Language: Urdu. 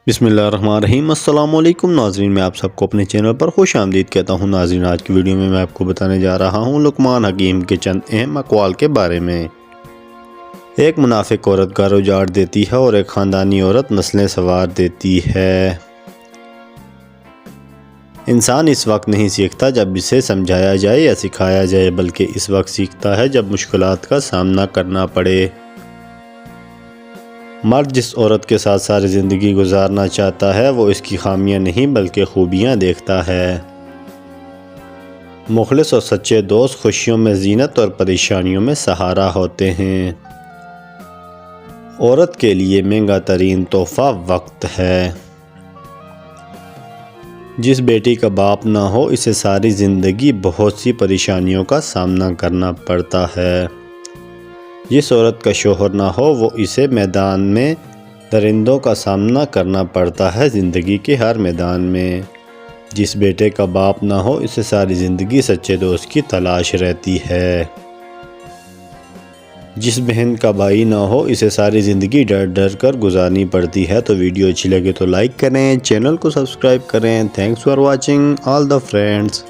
بسم اللہ الرحمن الرحیم۔ السلام علیکم ناظرین، میں آپ سب کو اپنے چینل پر خوش آمدید کہتا ہوں۔ ناظرین، آج کی ویڈیو میں آپ کو بتانے جا رہا ہوں لقمان حکیم کے چند اہم اقوال کے بارے میں۔ ایک منافق عورت گھر اجاڑ دیتی ہے اور ایک خاندانی عورت نسلیں سنوار دیتی ہے۔ انسان اس وقت نہیں سیکھتا جب اسے سمجھایا جائے یا سکھایا جائے، بلکہ اس وقت سیکھتا ہے جب مشکلات کا سامنا کرنا پڑے۔ مرد جس عورت کے ساتھ ساری زندگی گزارنا چاہتا ہے وہ اس کی خامیاں نہیں بلکہ خوبیاں دیکھتا ہے۔ مخلص اور سچے دوست خوشیوں میں زینت اور پریشانیوں میں سہارا ہوتے ہیں۔ عورت کے لیے مہنگا ترین تحفہ وقت ہے۔ جس بیٹی کا باپ نہ ہو اسے ساری زندگی بہت سی پریشانیوں کا سامنا کرنا پڑتا ہے۔ جس عورت کا شوہر نہ ہو وہ اسے میدان میں درندوں کا سامنا کرنا پڑتا ہے، زندگی کے ہر میدان میں۔ جس بیٹے کا باپ نہ ہو اسے ساری زندگی سچے دوست کی تلاش رہتی ہے۔ جس بہن کا بھائی نہ ہو اسے ساری زندگی ڈر ڈر کر گزارنی پڑتی ہے۔ تو ویڈیو اچھی لگے تو لائک کریں، چینل کو سبسکرائب کریں۔ Thanks for watching all the friends.